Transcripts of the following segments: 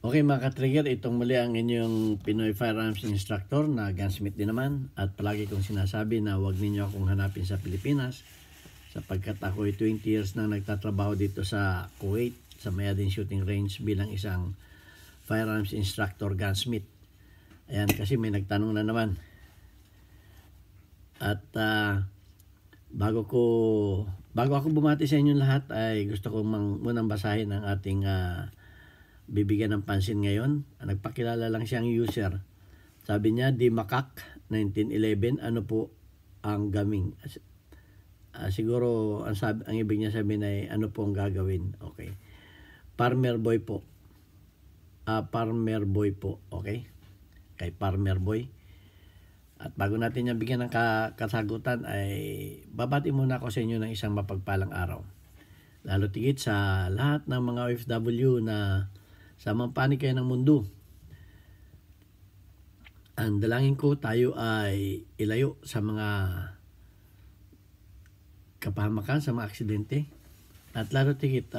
Okay mga ka-trigger, itong muli ang inyong Pinoy Firearms Instructor na gunsmith din naman, at palagi kong sinasabi na huwag ninyo akong hanapin sa Pilipinas sapagkat ako ay 20 years na nagtatrabaho dito sa Kuwait sa Mayadin Shooting Range bilang isang Firearms Instructor gunsmith. Ayan, kasi may nagtanong na naman. At bago ako bumati sa inyong lahat ay gusto kong munang basahin ang ating bibigyan ng pansin ngayon. Nagpakilala lang siyang user. Sabi niya, Dimakak 1911, ano po ang gaming? Siguro ang ibig niya sabihin ay ano po ang gagawin. Okay. Farmer boy po. Farmer boy po. Okay. Kay Farmer boy. At bago natin niya bigyan ng kasagutan ay babati muna ako sa inyo ng isang mapagpalang araw. Lalo tigit sa lahat ng mga OFW na sa mampanig kayo ng mundo. Ang dalangin ko, tayo ay ilayo sa mga kapahamakan, sa mga aksidente. At lalo tigit,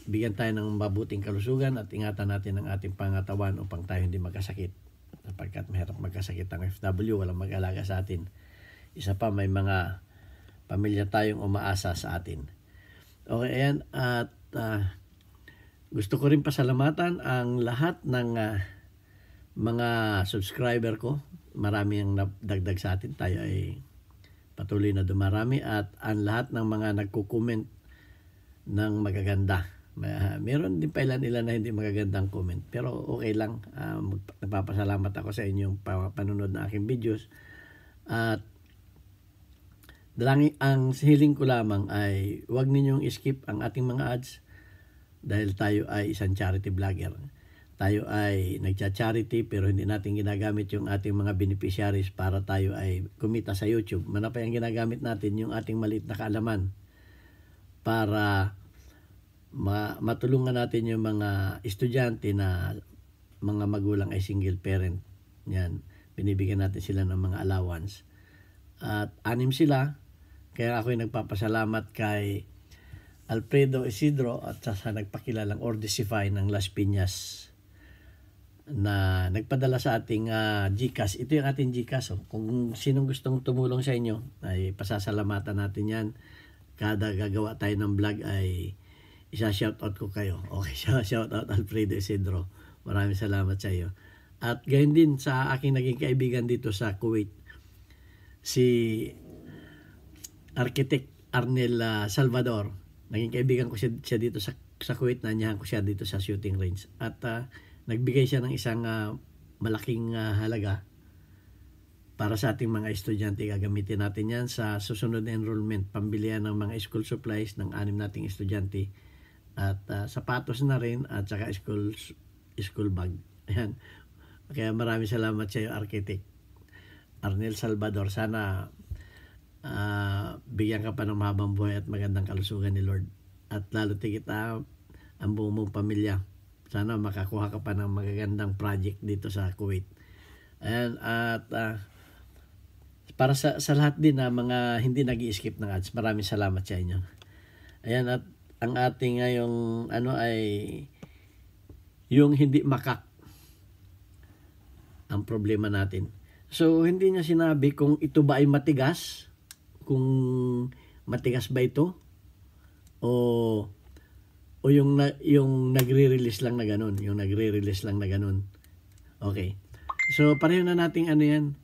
bigyan tayo ng mabuting kalusugan at ingatan natin ang ating pangatawan upang tayo hindi magkasakit. Sapagkat mahirap magkasakit ang OFW, walang mag-alaga sa atin. Isa pa, may mga pamilya tayong umaasa sa atin. Okay, ayan. At gusto ko rin pasalamatan ang lahat ng mga subscriber ko. Marami ang dagdag sa atin. Tayo ay patuloy na dumarami. At ang lahat ng mga nagko-comment ng magaganda. Meron din pa ilan na hindi magagandang comment. Pero okay lang. Nagpapasalamat ako sa inyong panunod ng aking videos. At ang hiling ko lamang ay huwag ninyong skip ang ating mga ads. Dahil tayo ay isang charity vlogger. Tayo ay nagcha-charity pero hindi natin ginagamit yung ating mga beneficiaries para tayo ay kumita sa YouTube. Manapay ang ginagamit natin yung ating maliit na kaalaman para matulungan natin yung mga estudyante na mga magulang ay single parent. Yan, binibigyan natin sila ng mga allowance. At 6 sila, kaya ako ay nagpapasalamat kay Alfredo Isidro at sa nagpakilalang Ordicify ng Las Piñas na nagpadala sa ating GCash. Ito yung ating GCash. Kung sinong gustong tumulong sa inyo, ay pasasalamatan natin yan. Kada gagawa tayo ng vlog ay isa-shoutout ko kayo. Okay, shoutout Alfredo Isidro. Maraming salamat sa iyo. At gayon din sa aking naging kaibigan dito sa Kuwait, si Architect Arnel Salvador. Naging kaibigan ko siya dito sa Kuwait, nanyahan ko siya dito sa shooting range. At nagbigay siya ng isang malaking halaga para sa ating mga estudyante. Gagamitin natin yan sa susunod na enrollment, pambilihan ng mga school supplies ng 6 nating estudyante. At sapatos na rin at saka school bag. Ayan. Kaya maraming salamat sa iyo, Architect Arnel Salvador. Sana bigyan ka pa ng mahabang buhay at magandang kalusugan ni Lord. At lalo tigit ang buong mong pamilya. Sana makakuha ka pa ng magagandang project dito sa Kuwait. Ayan, at para sa lahat din na mga hindi nag-i-skip ng ads, maraming salamat sa inyo. Ayan, at ang ating ngayong ay yung hindi makak ang problema natin. So, hindi niya sinabi kung ito ba ay matigas, kung matigas ba ito o yung nagre-release lang na ganun, yung nagre-release lang na ganun. Okay. So pareho na nating yan.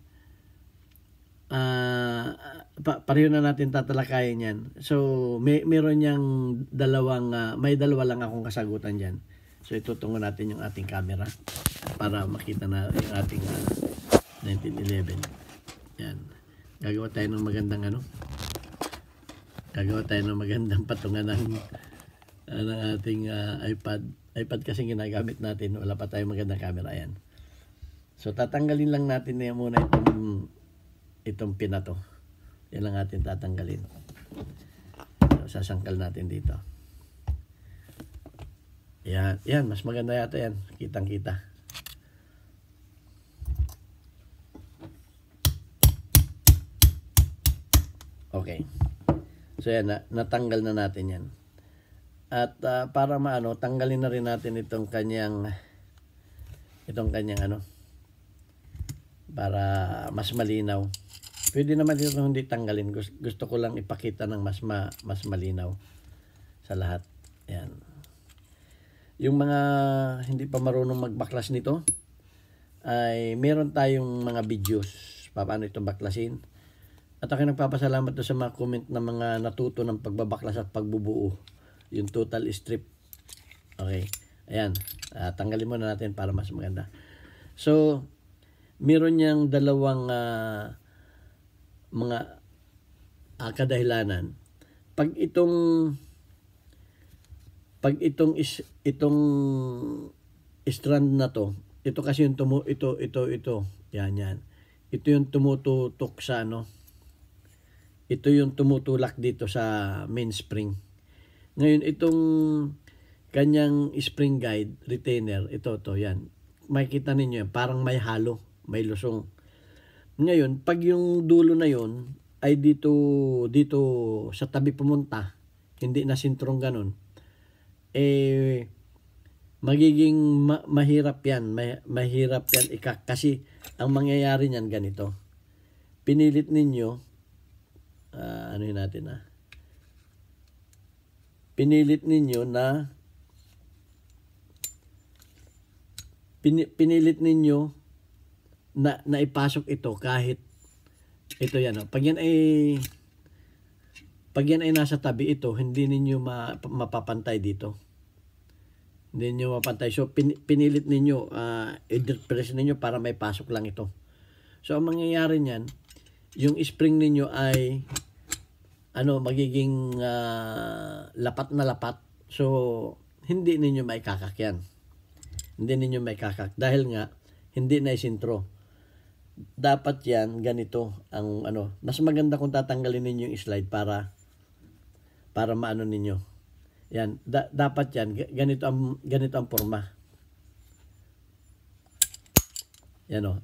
Pareho na natin tatalakayin yan. So meron yang may dalawa lang akong kasagutan diyan. So itutungo natin yung ating camera para makita na yung ating 1911. Yan. Gagawa tayo ng magandang patungan ng ating iPad kasi ginagamit natin. Wala pa tayong magandang camera. Ayan. So tatanggalin lang natin na muna itong pin na to. Yan lang natin tatanggalin. So, sasangkal natin dito. Yan. Mas maganda yata yan. Kitang kita. Okay. So yan, natanggal na natin yan. At para tanggalin na rin natin itong kanyang itong kanyang ano, para mas malinaw. Pwede naman ito hindi tanggalin. Gusto ko lang ipakita ng mas malinaw sa lahat. Yan. Yung mga hindi pa marunong magbaklas nito, ay meron tayong mga videos paano ito baklasin. At ako nagpapasalamat doon sa mga comment na mga natuto ng pagbabaklas at pagbubuo. Yung total strip. Okay. Ayan. Tanggalin muna natin para mas maganda. So, meron niyang dalawang mga kadahilanan. Pag itong strand na to, ito kasi yung ito. Yan. Ito yung tumututok sa ano. Ito yung tumutulak dito sa mainspring. Ngayon, itong kanyang spring guide, retainer, ito, yan. Makikita ninyo yan, parang may halo, may lusong. Ngayon, pag yung dulo na yon ay dito sa tabi pumunta, hindi na sintrong ganun, magiging mahirap yan. Mahirap yan kasi ang mangyayari niyan ganito. Pinilit ninyo, pinilit ninyo na ipasok ito kahit ito yan. Pag yan ay nasa tabi ito, hindi ninyo mapapantay dito. Hindi ninyo mapantay. So pinilit ninyo, i-press ninyo para may pasok lang ito. So ang mangyayari niyan, yung spring ninyo ay magiging lapat na lapat. So hindi ninyo maikakak yan. Hindi ninyo maikakak dahil nga hindi na isintro. Dapat yan ganito ang mas maganda kung tatanggalin ninyo yung slide para maano ninyo. Yan, dapat yan ganito ang forma. Yan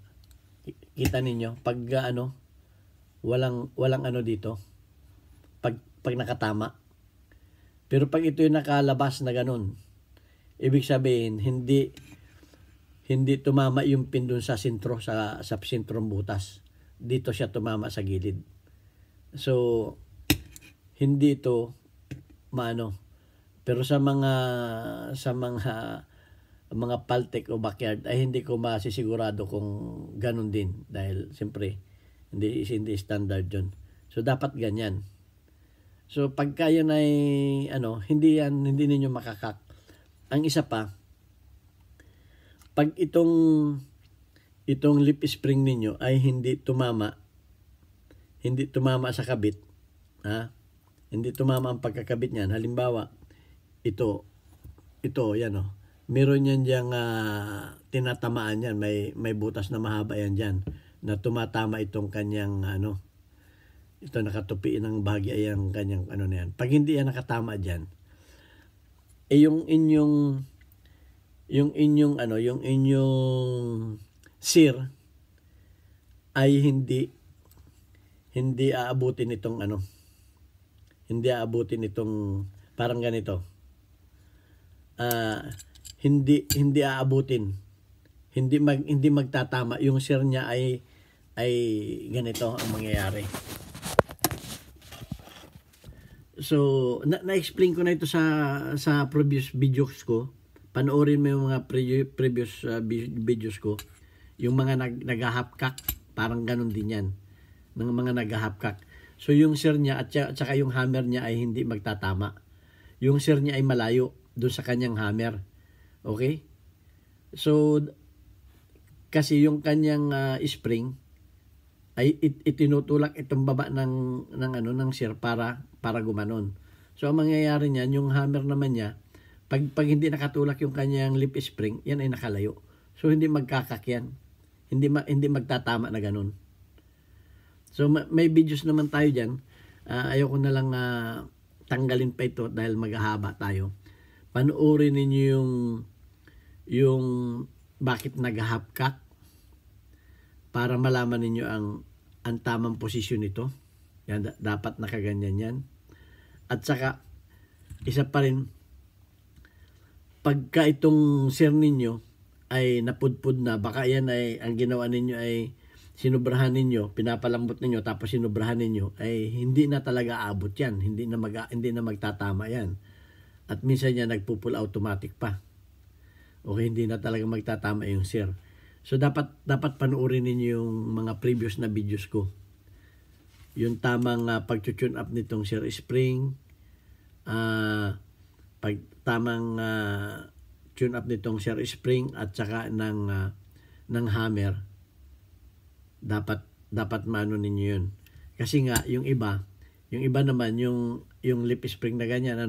kita ninyo pag walang dito. Pag nakatama. Pero pag ito yung nakalabas na ganun, ibig sabihin hindi tumama yung pin dun sa sentro, sa sentrong butas. Dito siya tumama sa gilid. So, hindi ito maano. Pero sa mga paltek o backyard ay hindi ko masisigurado kung ganun din. Dahil siyempre, hindi standard yun. So, dapat ganyan. So, pagka yun ay hindi ninyo makakak. Ang isa pa, pag itong lip spring ninyo ay hindi tumama sa kabit, hindi tumama ang pagkakabit niyan. Halimbawa, ito yan meron yan diyang tinatamaan yan, may butas na mahaba yan dyan na tumatama itong kanyang ito nakatupi ng bahagi ay ang kanyang na yan. Pag hindi yan nakatama dyan, yung inyong sear ay hindi aabutin itong hindi aabutin itong parang ganito. Hindi aabutin. Hindi magtatama. Yung sear niya ay ganito ang mangyayari. So, na-explain ko na ito sa previous videos ko. Panoorin mo yung mga previous videos ko. Yung mga nag-hapkak, parang ganun din yan. Mga nag-hapkak. So, yung sear niya at saka yung hammer niya ay hindi magtatama. Yung sear niya ay malayo doon sa kanyang hammer. Okay? So, kasi yung kanyang spring ay itinutulak itong baba ng sear para gumanon. So, ang mangyayari niyan, yung hammer naman niya, pag hindi nakatulak yung kanyang lip spring, yan ay nakalayo. So, hindi magkakak yan. Hindi magtatama na ganun. So, may videos naman tayo dyan. Ayoko na lang tanggalin pa ito dahil maghahaba tayo. Panoorin ninyo yung bakit nag-hapkak para malaman ninyo ang tamang posisyon nito. Yan, dapat nakaganyan yan. At saka, isa pa rin, pagka itong sear ninyo ay napudpud na, baka yan ay ang ginawa ninyo ay sinubrahan ninyo, pinapalambot ninyo tapos sinubrahan ninyo, ay hindi na talaga aabot yan, hindi na magtatama yan. At minsan yan nagpo-pull automatic pa. Okay, hindi na talaga magtatama yung share. So dapat panoorin ninyo yung mga previous na videos ko. Yung tamang pag-tune up nitong share spring, tamang tune up nitong share spring at saka ng hammer, dapat maano ninyo yun. Kasi nga yung iba naman yung lip spring na ganyan,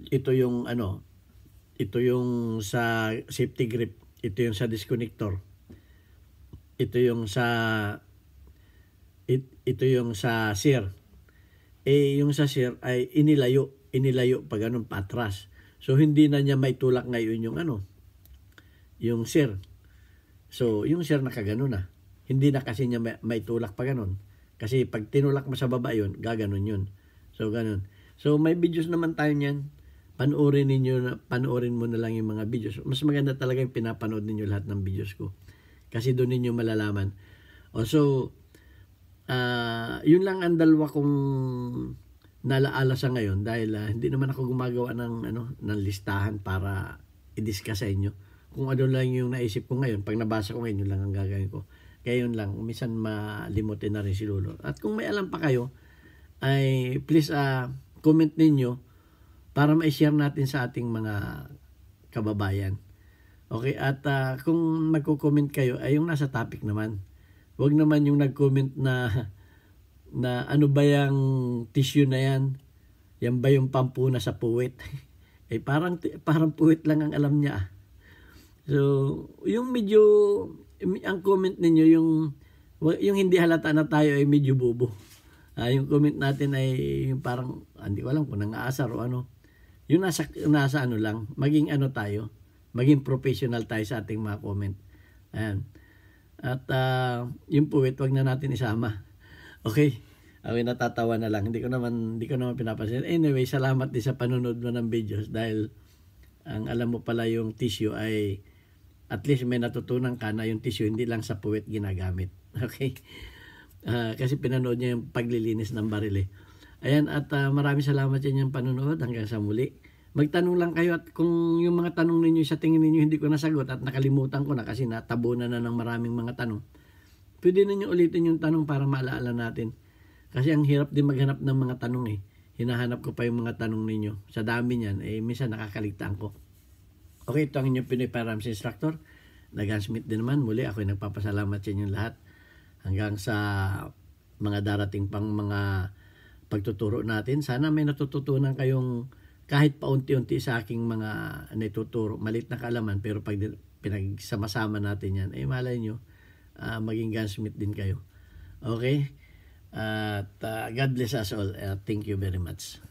ito yung sa safety grip, ito yung sa disconnector, ito yung sa share. Yung sa share ay inilayo pa ganun patras. So hindi na niya maitulak ngayon yung share. So yung share nakagano na. Hindi na kasi niya maitulak pa ganun. Kasi pag tinulak mo sa baba yun, gaganon yun. So ganun. So may videos naman tayo niyan. Panoorin mo na lang yung mga videos. Mas maganda talaga yung pinapanood ninyo lahat ng videos ko. Kasi doon ninyo malalaman. Also, yun lang ang dalawa kong nalaala sa ngayon dahil hindi naman ako gumagawa ng listahan para i-discuss sa inyo. Kung ano lang yung naisip ko ngayon, pag nabasa ko ngayon, yun lang ang gagawin ko. Kaya yun lang, minsan malimutin na rin si Lolo. At kung may alam pa kayo, ay please comment ninyo para ma-share natin sa ating mga kababayan. Okay, at kung magko-comment kayo, ay yung nasa topic naman. Huwag naman yung nag-comment na ano ba yung tissue na yan? Yan ba yung pampuna sa puwit? Parang puwit lang ang alam niya. So, yung medyo, ang comment ninyo, yung hindi halata na tayo ay medyo bobo. Yung comment natin ay yung parang, hindi ko alam kung nangaasar o ano. Yung nasa lang, maging tayo, maging professional tayo sa ating mga comment. Ayan. At yung puwit, wag na natin isama. Okay, natatawa na lang. Hindi ko naman pinapansin. Anyway, salamat din sa panonood mo ng videos dahil ang alam mo pala yung tissue ay at least may natutunan ka na yung tissue hindi lang sa puwit ginagamit. Okay? Kasi pinanood niya yung paglilinis ng baril. Ayan, at maraming salamat sa inyong panonood. Hanggang sa muli. Magtanong lang kayo at kung yung mga tanong ninyo sa tingin ninyo hindi ko nasagot at nakalimutan ko na kasi natabunan na ng maraming mga tanong, pwede ninyo ulitin yung tanong para maalaala natin. Kasi ang hirap din maghanap ng mga tanong Hinahanap ko pa yung mga tanong ninyo. Sa dami niyan, minsan nakakaligtaan ko. Okay, ito ang inyong Pinoy Firearms Instructor. Nag-Smith din naman. Muli, ako'y nagpapasalamat sa inyong lahat. Hanggang sa mga darating pang mga pagtuturo natin. Sana may natututunan kayong kahit paunti-unti sa aking mga natuturo. Malit na kaalaman, pero pag pinagsama-sama natin yan, malay nyo, maging gunsmith din kayo. Okay? At God bless us all. Thank you very much.